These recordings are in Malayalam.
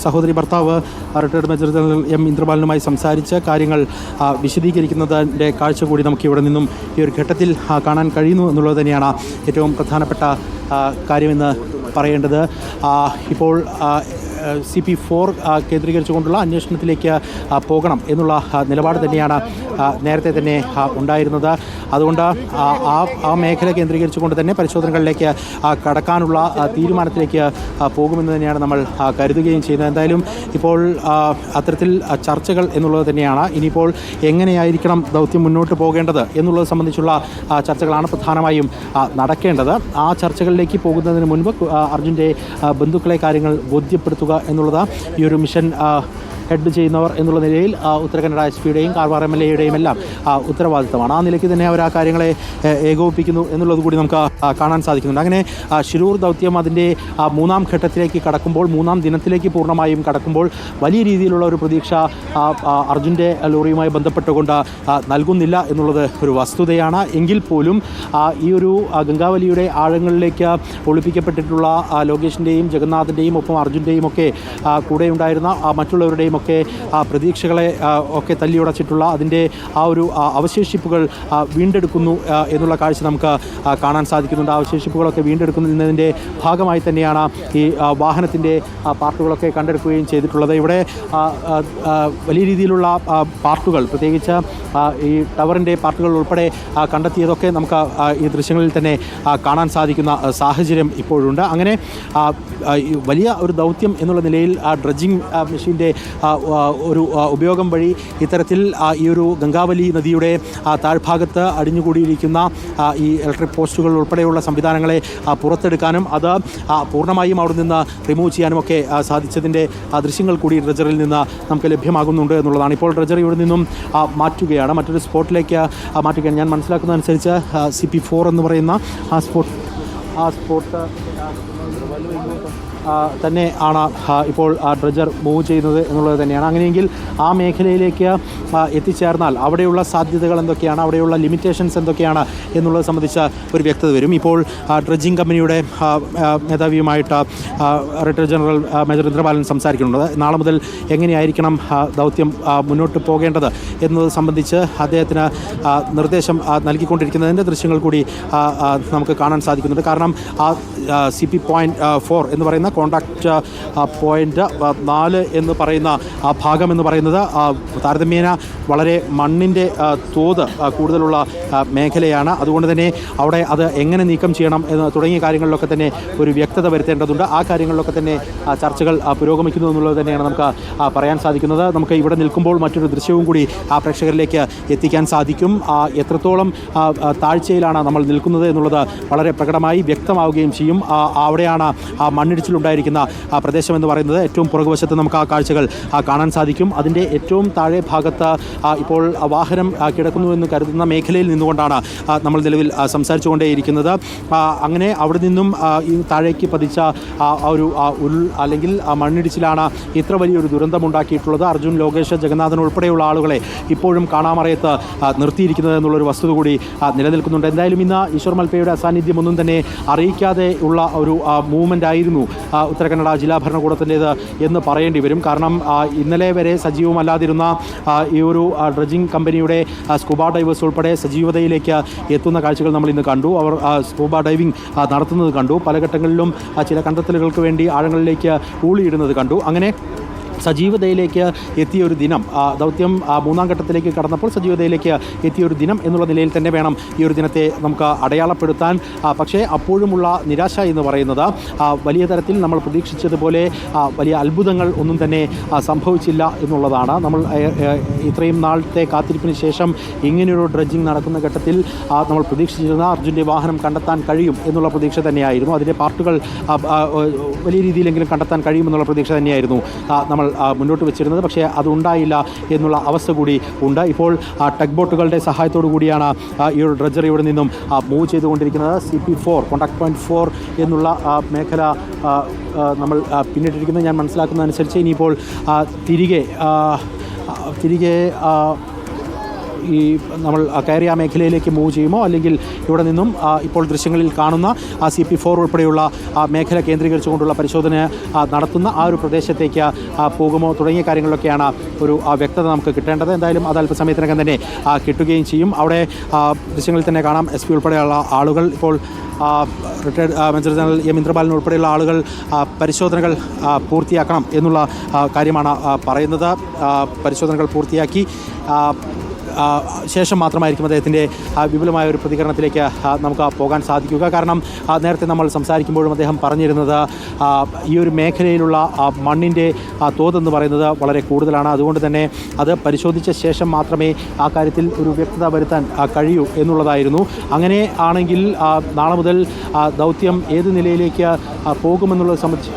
സഹോദരി ഭർത്താവ് റിട്ടയർഡ് മേജർ ജനറൽ എം ഇന്ദ്രപാലനുമായി സംസാരിച്ച് കാര്യങ്ങൾ വിശദീകരിക്കുന്നതിൻ്റെ കാഴ്ച കൂടി നമുക്ക് ഇവിടെ നിന്നും ഈ ഒരു ഘട്ടത്തിൽ കാണാൻ കഴിയുന്നു എന്നുള്ളത് തന്നെയാണ് ഏറ്റവും പ്രധാനപ്പെട്ട കാര്യമെന്ന് പറയേണ്ടത്. ഇപ്പോൾ CP4 കേന്ദ്രീകരിച്ചുകൊണ്ടുള്ള അന്വേഷണത്തിലേക്ക് പോകണം എന്നുള്ള നിലപാട് തന്നെയാണ് നേരത്തെ തന്നെ ഉണ്ടായിരുന്നത്. അതുകൊണ്ട് ആ മേഖല കേന്ദ്രീകരിച്ചുകൊണ്ട് തന്നെ പരിശോധനകളിലേക്ക് കടക്കാനുള്ള തീരുമാനത്തിലേക്ക് പോകുമെന്ന് തന്നെയാണ് നമ്മൾ കരുതുകയും ചെയ്യുന്നത്. എന്തായാലും ഇപ്പോൾ അത്തരത്തിൽ ചർച്ചകൾ എന്നുള്ളത് തന്നെയാണ്. ഇനിയിപ്പോൾ എങ്ങനെയായിരിക്കണം ദൗത്യം മുന്നോട്ട് പോകേണ്ടത് എന്നുള്ളത് സംബന്ധിച്ചുള്ള ചർച്ചകളാണ് പ്രധാനമായും നടക്കേണ്ടത്. ആ ചർച്ചകളിലേക്ക് പോകുന്നതിന് മുൻപ് അർജുൻ്റെ ബന്ധുക്കളെ കാര്യങ്ങൾ ബോധ്യപ്പെടുത്തുക എന്നുള്ളത് ഈ ഒരു മിഷൻ ഹെഡ് ചെയ്യുന്നവർ എന്നുള്ള നിലയിൽ ഉത്തരകന്നഡ SP-യുടെയും കാർവാർ MLA-യുടെയും എല്ലാം ഉത്തരവാദിത്തമാണ്. ആ നിലയ്ക്ക് തന്നെ അവർ ആ കാര്യങ്ങളെ ഏകോപിപ്പിക്കുന്നു എന്നുള്ളത് കൂടി നമുക്ക് കാണാൻ സാധിക്കുന്നുണ്ട്. അങ്ങനെ ഷിരൂർ ദൗത്യം അതിൻ്റെ മൂന്നാം ഘട്ടത്തിലേക്ക് കടക്കുമ്പോൾ, മൂന്നാം ദിനത്തിലേക്ക് പൂർണ്ണമായും കടക്കുമ്പോൾ വലിയ രീതിയിലുള്ള ഒരു പ്രതീക്ഷ അർജുൻ്റെ ലോറിയുമായി ബന്ധപ്പെട്ടുകൊണ്ട് നൽകുന്നില്ല എന്നുള്ളത് ഒരു വസ്തുതയാണ്. എങ്കിൽ പോലും ഈ ഒരു ഗംഗാവലിയുടെ ആഴങ്ങളിലേക്ക് ഒളിപ്പിക്കപ്പെട്ടിട്ടുള്ള ലോകേഷിൻ്റെയും ജഗന്നാഥിൻ്റെയും ഒപ്പം അർജുൻ്റെയും ഒക്കെ കൂടെ ഉണ്ടായിരുന്ന മറ്റുള്ളവരുടെയും ഒക്കെ പ്രതീക്ഷകളെ ഒക്കെ തല്ലിയുടച്ചിട്ടുള്ള അതിൻ്റെ ആ ഒരു അവശേഷിപ്പുകൾ വീണ്ടെടുക്കുന്നു എന്നുള്ള കാഴ്ച നമുക്ക് കാണാൻ സാധിക്കുന്നുണ്ട്. അവശേഷിപ്പുകളൊക്കെ വീണ്ടെടുക്കുന്നതിൻ്റെ ഭാഗമായി തന്നെയാണ് ഈ വാഹനത്തിൻ്റെ പാർട്ടുകളൊക്കെ കണ്ടെടുക്കുകയും ചെയ്തിട്ടുള്ളത്. ഇവിടെ വലിയ രീതിയിലുള്ള പാർട്ടുകൾ, പ്രത്യേകിച്ച് ഈ ടവറിൻ്റെ പാർട്ടുകൾ ഉൾപ്പെടെ കണ്ടെത്തിയതൊക്കെ നമുക്ക് ഈ ദൃശ്യങ്ങളിൽ തന്നെ കാണാൻ സാധിക്കുന്ന സാഹചര്യം ഇപ്പോഴുണ്ട്. അങ്ങനെ വലിയ ഒരു ദൗത്യം എന്നുള്ള നിലയിൽ ഡ്രഡ്ജിങ് മെഷീൻ്റെ ഒരു ഉപയോഗം വഴി ഇത്തരത്തിൽ ഈ ഒരു ഗംഗാവലി നദിയുടെ താഴ്ഭാഗത്ത് അടിഞ്ഞുകൂടിയിരിക്കുന്ന ഈ ഇലക്ട്രിക് പോസ്റ്റുകൾ ഉൾപ്പെടെയുള്ള സംവിധാനങ്ങളെ പുറത്തെടുക്കാനും അത് പൂർണ്ണമായും അവിടെ നിന്ന് റിമൂവ് ചെയ്യാനുമൊക്കെ സാധിച്ചതിൻ്റെ ദൃശ്യങ്ങൾ കൂടി ഡ്രഡ്ജറിൽ നിന്ന് നമുക്ക് ലഭ്യമാകുന്നുണ്ട് എന്നുള്ളതാണ്. ഇപ്പോൾ ഡ്രഡ്ജർ ഇവിടെ നിന്നും മാറ്റുകയാണ്, മറ്റൊരു സ്പോട്ടിലേക്ക് മാറ്റുകയാണ്. ഞാൻ മനസ്സിലാക്കുന്നതനുസരിച്ച് CP4 എന്ന് പറയുന്ന ആ സ്പോട്ട് തന്നെ ആണ് ഇപ്പോൾ ഡ്രഡ്ജർ മൂവ് ചെയ്യുന്നത് എന്നുള്ളത് തന്നെയാണ്. അങ്ങനെയെങ്കിൽ ആ മേഖലയിലേക്ക് എത്തിച്ചേർന്നാൽ അവിടെയുള്ള സാധ്യതകൾ എന്തൊക്കെയാണ്, അവിടെയുള്ള ലിമിറ്റേഷൻസ് എന്തൊക്കെയാണ് എന്നുള്ളത് സംബന്ധിച്ച് ഒരു വ്യക്തത വരും. ഇപ്പോൾ ഡ്രഡ്ജിങ് കമ്പനിയുടെ മേധാവിയുമായിട്ട് റിട്ടയർഡ് ജനറൽ മേജർ ഇന്ദ്രപാലൻ സംസാരിക്കുന്നുണ്ട്. നാളെ മുതൽ എങ്ങനെയായിരിക്കണം ദൗത്യം മുന്നോട്ട് പോകേണ്ടത് എന്നത് സംബന്ധിച്ച് അദ്ദേഹത്തിന് നിർദ്ദേശം നൽകിക്കൊണ്ടിരിക്കുന്നതിൻ്റെ ദൃശ്യങ്ങൾ കൂടി നമുക്ക് കാണാൻ സാധിക്കുന്നുണ്ട്. കാരണം ആ CP.4 എന്ന് പറയുന്ന കോൺടാക്റ്റ് പോയിൻ്റ് 4 എന്ന് പറയുന്ന ആ ഭാഗം എന്ന് പറയുന്നത് താരതമ്യേന വളരെ മണ്ണിൻ്റെ തോത് കൂടുതലുള്ള മേഖലയാണ്. അതുകൊണ്ട് തന്നെ അവിടെ അത് എങ്ങനെ നീക്കം ചെയ്യണം എന്ന് തുടങ്ങിയ കാര്യങ്ങളിലൊക്കെ തന്നെ ഒരു വ്യക്തത വരുത്തേണ്ടതുണ്ട്. ആ കാര്യങ്ങളിലൊക്കെ തന്നെ ചർച്ചകൾ പുരോഗമിക്കുന്നു എന്നുള്ളത് തന്നെയാണ് നമുക്ക് പറയാൻ സാധിക്കുന്നത്. നമുക്ക് ഇവിടെ നിൽക്കുമ്പോൾ മറ്റൊരു ദൃശ്യവും കൂടി പ്രേക്ഷകരിലേക്ക് എത്തിക്കാൻ സാധിക്കും. എത്രത്തോളം താഴ്ചയിലാണ് നമ്മൾ നിൽക്കുന്നത് എന്നുള്ളത് വളരെ പ്രകടമായി വ്യക്തമാവുകയും ചെയ്യും. അവിടെയാണ് ആ മണ്ണിടിച്ചിലുണ്ടായിരിക്കുന്ന പ്രദേശം എന്ന് പറയുന്നത്. ഏറ്റവും പുറകുവശത്ത് നമുക്ക് ആ കാഴ്ചകൾ കാണാൻ സാധിക്കും. അതിൻ്റെ ഏറ്റവും താഴെ ഭാഗത്ത് ഇപ്പോൾ വാഹനം കിടക്കുന്നു എന്ന് കരുതുന്ന മേഖലയിൽ നിന്നുകൊണ്ടാണ് നമ്മൾ നിലവിൽ സംസാരിച്ചുകൊണ്ടേയിരിക്കുന്നത്. അങ്ങനെ അവിടെ നിന്നും ഈ താഴേക്ക് പതിച്ച ഒരു അല്ലെങ്കിൽ മണ്ണിടിച്ചിലാണ് ഇത്ര വലിയൊരു ദുരന്തമുണ്ടാക്കിയിട്ടുള്ളത്. അർജുൻ, ലോകേഷ്, ജഗന്നാഥൻ ഉൾപ്പെടെയുള്ള ആളുകളെ ഇപ്പോഴും കാണാമറയത്ത് നിർത്തിയിരിക്കുന്നത് എന്നുള്ളൊരു വസ്തുത കൂടി നിലനിൽക്കുന്നുണ്ട്. എന്തായാലും ഇന്ന് ഈശ്വർ മൽപ്പയുടെ അസാന്നിധ്യം ഒന്നും തന്നെ അറിയിക്കാതെ ഉള്ള ഒരു മൂവ്മെൻ്റ് ആയിരുന്നു ഉത്തരകന്നഡ ജില്ലാ ഭരണകൂടത്തിൻ്റേത് എന്ന് പറയേണ്ടി വരും. കാരണം ഇന്നലെ വരെ സജീവമല്ലാതിരുന്ന ഈ ഒരു ഡ്രഡ്ജിങ് കമ്പനിയുടെ സ്കൂബ ഡൈവേഴ്സ് ഉൾപ്പെടെ സജീവതയിലേക്ക് എത്തുന്ന കാഴ്ചകൾ നമ്മൾ ഇന്ന് കണ്ടു. അവർ സ്കൂബ ഡൈവിംഗ് നടത്തുന്നത് കണ്ടു. പല ഘട്ടങ്ങളിലും ചില കണ്ടെത്തലുകൾക്ക് വേണ്ടി ആഴങ്ങളിലേക്ക് ഊളിയിടുന്നത് കണ്ടു. അങ്ങനെ സജീവതയിലേക്ക് എത്തിയൊരു ദിനം, ദൗത്യം മൂന്നാം ഘട്ടത്തിലേക്ക് കടന്നപ്പോൾ സജീവതയിലേക്ക് എത്തിയൊരു ദിനം എന്നുള്ള നിലയിൽ തന്നെ വേണം ഈ ഒരു ദിനത്തെ നമുക്ക് അടയാളപ്പെടുത്താൻ. പക്ഷേ അപ്പോഴുമുള്ള നിരാശ എന്ന് പറയുന്നത് വലിയ തരത്തിൽ നമ്മൾ പ്രതീക്ഷിച്ചതുപോലെ വലിയ അത്ഭുതങ്ങൾ ഒന്നും തന്നെ സംഭവിച്ചില്ല എന്നുള്ളതാണ്. നമ്മൾ ഇത്രയും നാളത്തെ കാത്തിരിപ്പിന് ശേഷം ഇങ്ങനെയൊരു ഡ്രഡ്ജിങ് നടക്കുന്ന ഘട്ടത്തിൽ നമ്മൾ പ്രതീക്ഷിച്ചിരുന്ന അർജുൻ്റെ വാഹനം കണ്ടെത്താൻ കഴിയും എന്നുള്ള പ്രതീക്ഷ തന്നെയായിരുന്നു. അതിൻ്റെ പാർട്ടുകൾ വലിയ രീതിയിലെങ്കിലും കണ്ടെത്താൻ കഴിയുമെന്നുള്ള പ്രതീക്ഷ തന്നെയായിരുന്നു നമ്മൾ മുന്നോട്ട് വെച്ചിരുന്നത്. പക്ഷേ അതുണ്ടായില്ല എന്നുള്ള അവസ്ഥ കൂടി ഉണ്ട്. ഇപ്പോൾ ടെക് ബോട്ടുകളുടെ സഹായത്തോടു കൂടിയാണ് ഈ ഒരു ഡ്രഡ്ജർ ഇവിടെ നിന്നും മൂവ് ചെയ്തുകൊണ്ടിരിക്കുന്നത്. CP4 കോൺടാക്ട് പോയിൻറ്റ് 4 എന്നുള്ള മേഖല നമ്മൾ പിന്നിട്ടിരിക്കുന്നത് ഞാൻ മനസ്സിലാക്കുന്നതനുസരിച്ച്. ഇനിയിപ്പോൾ തിരികെ ഈ നമ്മൾ കയറിയ മേഖലയിലേക്ക് മൂവ് ചെയ്യുമോ, അല്ലെങ്കിൽ ഇവിടെ നിന്നും ഇപ്പോൾ ദൃശ്യങ്ങളിൽ കാണുന്ന CP4 ഉൾപ്പെടെയുള്ള മേഖല കേന്ദ്രീകരിച്ചുകൊണ്ടുള്ള പരിശോധന നടത്തുന്ന ആ ഒരു പ്രദേശത്തേക്ക് പോകുമോ തുടങ്ങിയ കാര്യങ്ങളിലൊക്കെയാണ് ഒരു വ്യക്തത നമുക്ക് കിട്ടേണ്ടത്. എന്തായാലും അത് അല്പസമയത്തിനകം തന്നെ കിട്ടുകയും ചെയ്യും. അവിടെ ദൃശ്യങ്ങളിൽ തന്നെ കാണാം SP ഉൾപ്പെടെയുള്ള ആളുകൾ ഇപ്പോൾ retired major general M Indrapalan ഉൾപ്പെടെയുള്ള ആളുകൾ പരിശോധനകൾ പൂർത്തിയാക്കണം എന്നുള്ള കാര്യമാണ് പറയുന്നത്. പരിശോധനകൾ പൂർത്തിയാക്കി ശേഷം മാത്രമായിരിക്കും അദ്ദേഹത്തിൻ്റെ വിപുലമായ ഒരു പ്രതികരണത്തിലേക്ക് നമുക്ക് പോകാൻ സാധിക്കുക. കാരണം നേരത്തെ നമ്മൾ സംസാരിക്കുമ്പോഴും അദ്ദേഹം പറഞ്ഞിരുന്നത് ഈ ഒരു മേഖലയിലുള്ള മണ്ണിൻ്റെ തോതെന്ന് പറയുന്നത് വളരെ കൂടുതലാണ്. അതുകൊണ്ട് തന്നെ അത് പരിശോധിച്ച ശേഷം മാത്രമേ ആ കാര്യത്തിൽ ഒരു വ്യക്തത വരുത്താൻ കഴിയൂ എന്നുള്ളതായിരുന്നു. അങ്ങനെ ആണെങ്കിൽ നാളെ മുതൽ ദൗത്യം ഏത് നിലയിലേക്ക് പോകുമെന്നുള്ളത് സംബന്ധിച്ച്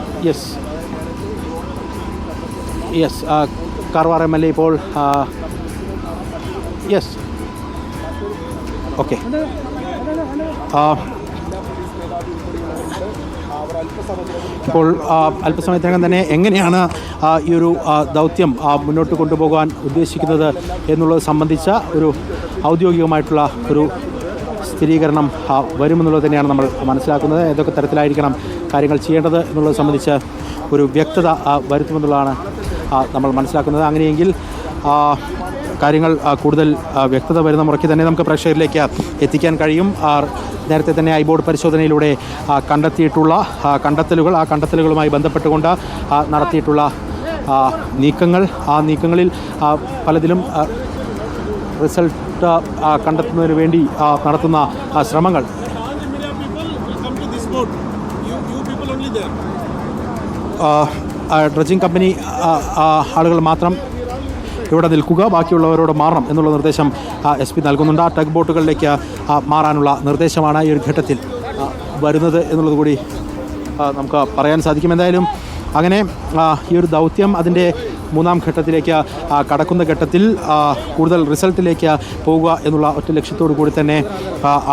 യെസ് കാർവാർ MLA ഇപ്പോൾ ഓക്കെ ഇപ്പോൾ അല്പസമയത്തിനകം തന്നെ എങ്ങനെയാണ് ഈ ഒരു ദൗത്യം മുന്നോട്ട് കൊണ്ടുപോകാൻ ഉദ്ദേശിക്കുന്നത് എന്നുള്ളത് സംബന്ധിച്ച ഒരു ഔദ്യോഗികമായിട്ടുള്ള ഒരു സ്ഥിരീകരണം വരുമെന്നുള്ളത് തന്നെയാണ് നമ്മൾ മനസ്സിലാക്കുന്നത്. ഏതൊക്കെ തരത്തിലായിരിക്കണം കാര്യങ്ങൾ ചെയ്യേണ്ടത് എന്നുള്ളത് സംബന്ധിച്ച് ഒരു വ്യക്തത വരുത്തുമെന്നുള്ളതാണ് നമ്മൾ മനസ്സിലാക്കുന്നത്. അങ്ങനെയെങ്കിൽ കാര്യങ്ങൾ കൂടുതൽ വ്യക്തത വരുന്ന മുറയ്ക്ക് തന്നെ നമുക്ക് പ്രേക്ഷകരിലേക്ക് എത്തിക്കാൻ കഴിയും. നേരത്തെ തന്നെ ഐബോർഡ് പരിശോധനയിലൂടെ കണ്ടെത്തിയിട്ടുള്ള കണ്ടെത്തലുകൾ, ആ കണ്ടെത്തലുകളുമായി ബന്ധപ്പെട്ടുകൊണ്ട് നടത്തിയിട്ടുള്ള നീക്കങ്ങൾ, ആ നീക്കങ്ങളിൽ പലതിലും റിസൾട്ട് കണ്ടെത്തുന്നതിന് വേണ്ടി നടത്തുന്ന ശ്രമങ്ങൾ ഡ്രഡ്ജിംഗ് കമ്പനി ആളുകൾ മാത്രം ഇവിടെ നിൽക്കുക, ബാക്കിയുള്ളവരോട് മാറണം എന്നുള്ള നിർദ്ദേശം SP നൽകുന്നുണ്ട്. ആ ടഗ് ബോട്ടുകളിലേക്ക് മാറാനുള്ള നിർദ്ദേശമാണ് ഈ ഒരു ഘട്ടത്തിൽ വരുന്നത് എന്നുള്ളത് കൂടി നമുക്ക് പറയാൻ സാധിക്കും. എന്തായാലും അങ്ങനെ ഈ ഒരു ദൗത്യം അതിൻ്റെ മൂന്നാം ഘട്ടത്തിലേക്ക് കടക്കുന്ന ഘട്ടത്തിൽ കൂടുതൽ റിസൾട്ടിലേക്ക് പോകുക എന്നുള്ള ഒറ്റ ലക്ഷ്യത്തോടു കൂടി തന്നെ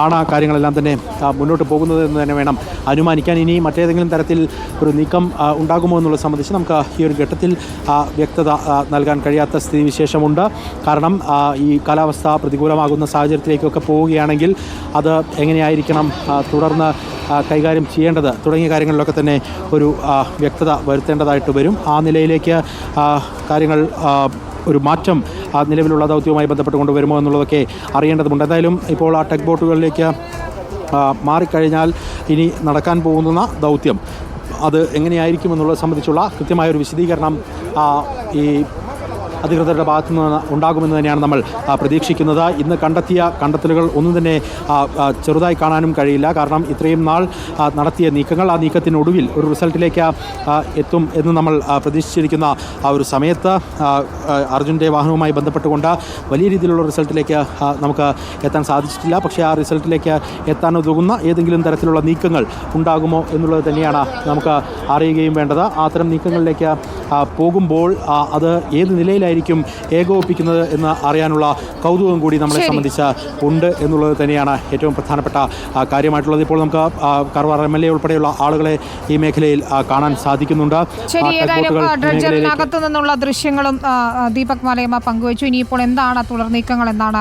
ആണ് കാര്യങ്ങളെല്ലാം തന്നെ മുന്നോട്ട് പോകുന്നത് എന്ന് തന്നെ വേണം അനുമാനിക്കാൻ. ഇനി മറ്റേതെങ്കിലും തരത്തിൽ ഒരു നീക്കം ഉണ്ടാകുമോ എന്നുള്ളത് സംബന്ധിച്ച് നമുക്ക് ഈ ഒരു ഘട്ടത്തിൽ വ്യക്തത നൽകാൻ കഴിയാത്ത സ്ഥിതിവിശേഷമുണ്ട്. കാരണം ഈ കാലാവസ്ഥ പ്രതികൂലമാകുന്ന സാഹചര്യത്തിലേക്കൊക്കെ പോവുകയാണെങ്കിൽ അത് എങ്ങനെയായിരിക്കണം തുടർന്ന് കൈകാര്യം ചെയ്യേണ്ടത് തുടങ്ങിയ കാര്യങ്ങളിലൊക്കെ തന്നെ ഒരു വ്യക്തത വരുത്തേണ്ടതായിട്ട് വരും. ആ നിലയിലേക്ക് കാര്യങ്ങൾ ഒരു മാറ്റം നിലവിലുള്ള ദൗത്യവുമായി ബന്ധപ്പെട്ട് കൊണ്ടുവരുമോ എന്നുള്ളതൊക്കെ അറിയേണ്ടതുണ്ട്. എന്തായാലും ഇപ്പോൾ ആ ടെക് ബോട്ടുകളിലേക്ക് മാറിക്കഴിഞ്ഞാൽ ഇനി നടക്കാൻ പോകുന്ന ദൗത്യം അത് എങ്ങനെയായിരിക്കും എന്നുള്ളത് സംബന്ധിച്ചുള്ള കൃത്യമായൊരു വിശദീകരണം ഈ അധികൃതരുടെ ഭാഗത്തു നിന്ന് ഉണ്ടാകുമെന്ന് തന്നെയാണ് നമ്മൾ പ്രതീക്ഷിക്കുന്നത്. ഇന്ന് കണ്ടെത്തിയ കണ്ടെത്തലുകൾ ഒന്നും തന്നെ ചെറുതായി കാണാനും കഴിയില്ല. കാരണം ഇത്രയും നാൾ നടത്തിയ നീക്കങ്ങൾ, ആ നീക്കത്തിനൊടുവിൽ ഒരു റിസൾട്ടിലേക്ക് എത്തും എന്ന് നമ്മൾ പ്രതീക്ഷിച്ചിരിക്കുന്ന ആ ഒരു സമയത്ത് അർജുൻ്റെ വാഹനവുമായി ബന്ധപ്പെട്ടുകൊണ്ട് വലിയ രീതിയിലുള്ള റിസൾട്ടിലേക്ക് നമുക്ക് എത്താൻ സാധിച്ചിട്ടില്ല. പക്ഷേ ആ റിസൾട്ടിലേക്ക് എത്താൻ ഉതകുന്ന ഏതെങ്കിലും തരത്തിലുള്ള നീക്കങ്ങൾ ഉണ്ടാകുമോ എന്നുള്ളത് തന്നെയാണ് നമുക്ക് അറിയുകയും വേണ്ടത്. അത്തരം നീക്കങ്ങളിലേക്ക് പോകുമ്പോൾ അത് ഏത് നിലയിലായിരിക്കും ഏകോപിപ്പിക്കുന്നത് എന്ന് അറിയാനുള്ള കൗതുകം കൂടി നമ്മളെ സംബന്ധിച്ച് ഉണ്ട് എന്നുള്ളത് തന്നെയാണ് ഏറ്റവും പ്രധാനപ്പെട്ട കാര്യമായിട്ടുള്ളത്. ഇപ്പോൾ നമുക്ക് കാർവാർ MLA ഉൾപ്പെടെയുള്ള ആളുകളെ ഈ മേഖലയിൽ കാണാൻ സാധിക്കുന്നുണ്ട്. ഡ്രഡ്ജറിനകത്തു നിന്നുള്ള ദൃശ്യങ്ങളും ദീപക് മലയമ്മ പങ്കുവച്ചു. ഇനിയിപ്പോൾ എന്താണ് തുടർ നീക്കങ്ങൾ എന്നാണ്